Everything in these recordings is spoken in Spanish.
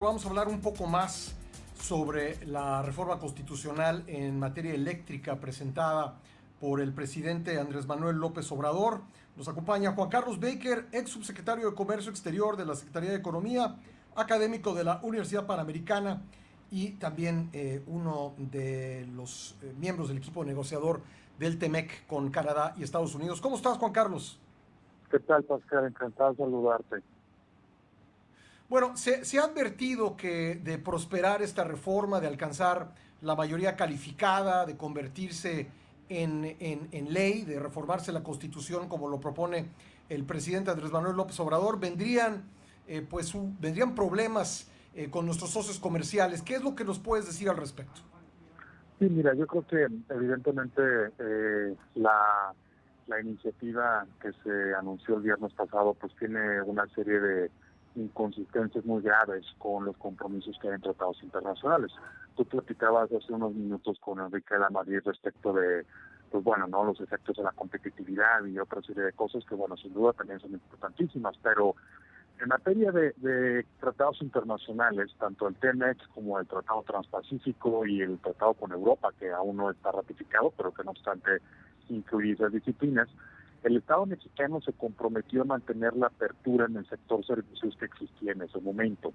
Vamos a hablar un poco más sobre la reforma constitucional en materia eléctrica presentada por el presidente Andrés Manuel López Obrador. Nos acompaña Juan Carlos Baker, ex subsecretario de Comercio Exterior de la Secretaría de Economía, académico de la Universidad Panamericana y también uno de los miembros del equipo negociador del TEMEC con Canadá y Estados Unidos. ¿Cómo estás, Juan Carlos? ¿Qué tal, Pascal? Encantado de saludarte. Bueno, se ha advertido que de prosperar esta reforma, de alcanzar la mayoría calificada, de convertirse en ley, de reformarse la Constitución como lo propone el presidente Andrés Manuel López Obrador, vendrían problemas con nuestros socios comerciales. ¿Qué es lo que nos puedes decir al respecto? Sí, mira, yo creo que evidentemente la iniciativa que se anunció el viernes pasado pues tiene una serie de inconsistencias muy graves con los compromisos que hay en tratados internacionales. Tú platicabas hace unos minutos con Enrique de la Madrid respecto de, pues bueno, no los efectos de la competitividad y otra serie de cosas que, bueno, sin duda también son importantísimas, pero en materia de tratados internacionales, tanto el TEMEC como el Tratado Transpacífico y el Tratado con Europa, que aún no está ratificado, pero que no obstante incluye esas disciplinas, el Estado mexicano se comprometió a mantener la apertura en el sector servicios que existía en ese momento.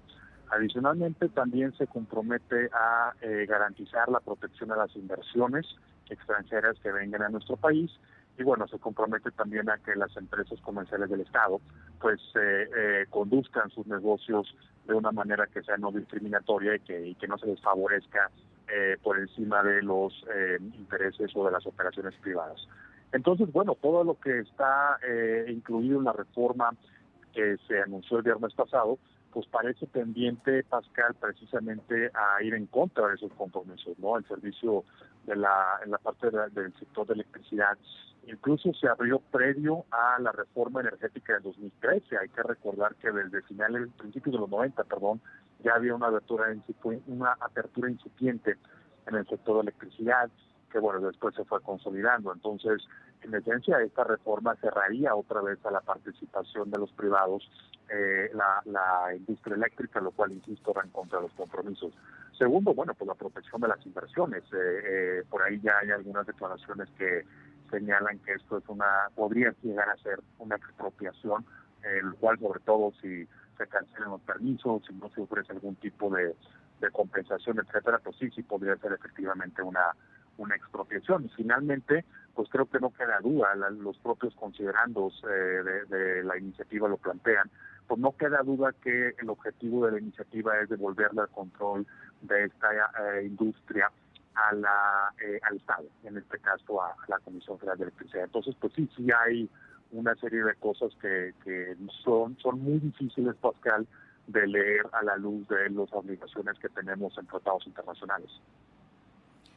Adicionalmente, también se compromete a garantizar la protección de las inversiones extranjeras que vengan a nuestro país y bueno, se compromete también a que las empresas comerciales del Estado pues conduzcan sus negocios de una manera que sea no discriminatoria y que no se les favorezca por encima de los intereses o de las operaciones privadas. Entonces, bueno, todo lo que está incluido en la reforma que se anunció el viernes pasado, pues parece pendiente, Pascal, precisamente a ir en contra de esos compromisos, ¿no? El servicio en la parte del sector de electricidad incluso se abrió previo a la reforma energética del 2013. Hay que recordar que desde finales, principios de los 90, perdón, ya había una apertura incipiente en el sector de electricidad, que bueno, después se fue consolidando. Entonces, en esencia, esta reforma cerraría otra vez a la participación de los privados la industria eléctrica, lo cual, insisto, va en contra de los compromisos. Segundo, bueno, pues la protección de las inversiones. Por ahí ya hay algunas declaraciones que señalan que esto podría llegar a ser una expropiación, el cual, sobre todo, si se cancelan los permisos, si no se ofrece algún tipo de compensación, etcétera, pues sí podría ser efectivamente una expropiación. Y finalmente, pues creo que no queda duda, los propios considerandos de la iniciativa lo plantean, pues no queda duda que el objetivo de la iniciativa es devolverle el control de esta industria al Estado, en este caso a la Comisión Federal de Electricidad. Entonces, pues sí hay una serie de cosas que son muy difíciles, Pascal, de leer a la luz de las obligaciones que tenemos en tratados internacionales.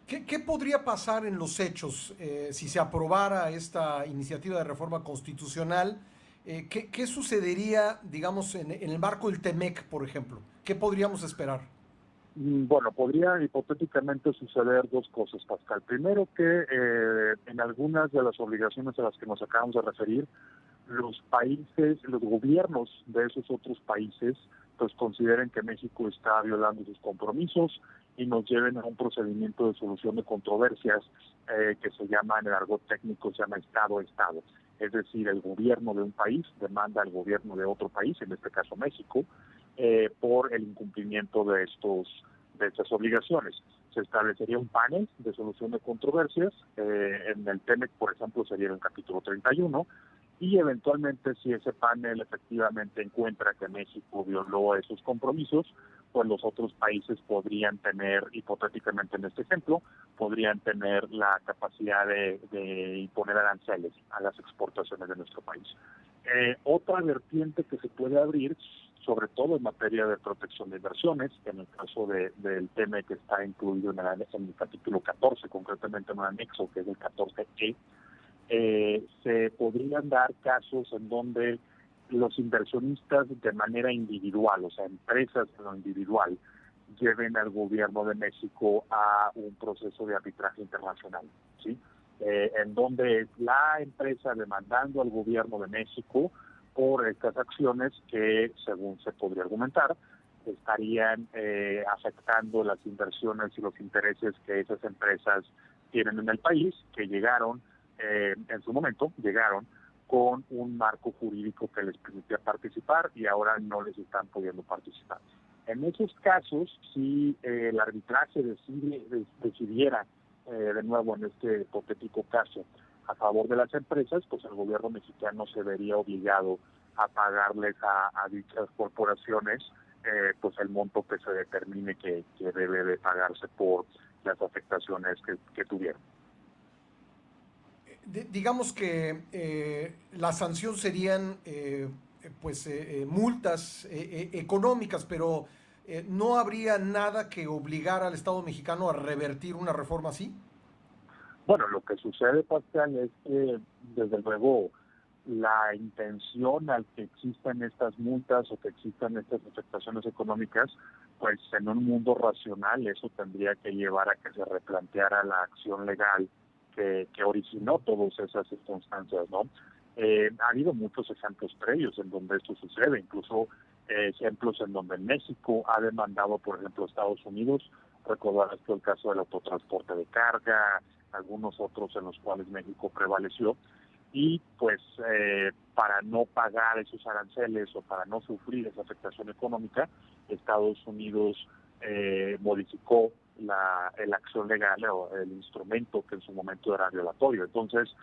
¿Qué podría pasar en los hechos si se aprobara esta iniciativa de reforma constitucional? ¿Qué sucedería, digamos, en el marco del TEMEC, por ejemplo? ¿Qué podríamos esperar? Bueno, podría hipotéticamente suceder dos cosas, Pascal. Primero, que en algunas de las obligaciones a las que nos acabamos de referir, los países, los gobiernos de esos otros países, pues consideren que México está violando sus compromisos y nos lleven a un procedimiento de solución de controversias que se llama, en el argot técnico, se llama Estado a Estado. Es decir, el gobierno de un país demanda al gobierno de otro país, en este caso México, por el incumplimiento de estas obligaciones. Se establecería un panel de solución de controversias, en el TEMEC, por ejemplo, sería el capítulo 31, y eventualmente si ese panel efectivamente encuentra que México violó esos compromisos, pues los otros países podrían tener, hipotéticamente en este ejemplo, podrían tener la capacidad de imponer aranceles a las exportaciones de nuestro país. Otra vertiente que se puede abrir, sobre todo en materia de protección de inversiones, que en el caso del tema que está incluido en el capítulo 14, concretamente en un anexo que es el 14E, se podrían dar casos en donde los inversionistas de manera individual, o sea, empresas en lo individual, lleven al gobierno de México a un proceso de arbitraje internacional, ¿sí? En donde es la empresa demandando al gobierno de México por estas acciones que, según se podría argumentar, estarían afectando las inversiones y los intereses que esas empresas tienen en el país, que llegaron, en su momento, llegaron con un marco jurídico que les permitía participar y ahora no les están pudiendo participar. En esos casos, si el arbitraje decidiera, de nuevo en este hipotético caso, a favor de las empresas, pues el gobierno mexicano se vería obligado a pagarles a dichas corporaciones pues el monto que se determine que debe de pagarse por las afectaciones que tuvieron. Digamos que la sanción serían multas económicas, pero ¿no habría nada que obligara al Estado mexicano a revertir una reforma así? Bueno, lo que sucede, Pascal, es que desde luego la intención al que existan estas multas o que existan estas afectaciones económicas, pues en un mundo racional eso tendría que llevar a que se replanteara la acción legal que originó todas esas circunstancias, ¿no? Ha habido muchos ejemplos previos en donde esto sucede, incluso ejemplos en donde México ha demandado, por ejemplo, a Estados Unidos. Recordarás que el caso del autotransporte de carga, algunos otros en los cuales México prevaleció, y pues para no pagar esos aranceles o para no sufrir esa afectación económica, Estados Unidos modificó la acción legal o el instrumento que en su momento era violatorio. Entonces,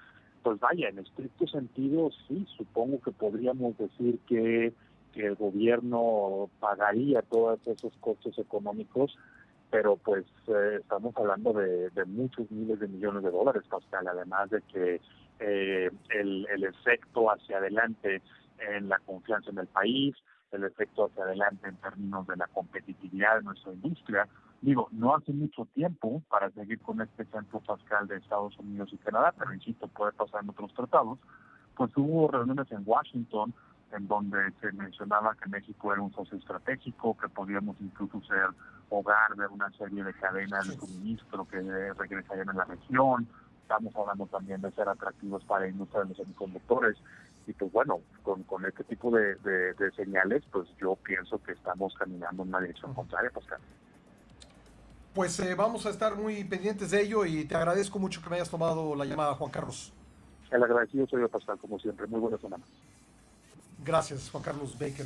pues vaya, en estricto sentido, sí, supongo que podríamos decir que el gobierno pagaría todos esos costos económicos, pero pues estamos hablando de muchos miles de millones de dólares, Pascal, además de que el efecto hacia adelante en la confianza en el país, el efecto hacia adelante en términos de la competitividad de nuestra industria. Digo, no hace mucho tiempo, para seguir con este ejemplo, Pascal, de Estados Unidos y Canadá, pero insisto, puede pasar en otros tratados, pues hubo reuniones en Washington en donde se mencionaba que México era un socio estratégico, que podíamos incluso ser hogar de una serie de cadenas de suministro que regresarían a la región. Estamos hablando también de ser atractivos para la industria de los semiconductores. Y pues bueno, con este tipo de señales, pues yo pienso que estamos caminando en una dirección contraria, Pascal. Pues vamos a estar muy pendientes de ello y te agradezco mucho que me hayas tomado la llamada, Juan Carlos. El agradecido soy yo, Pascal, como siempre. Muy buena semana. Gracias, Juan Carlos Baker.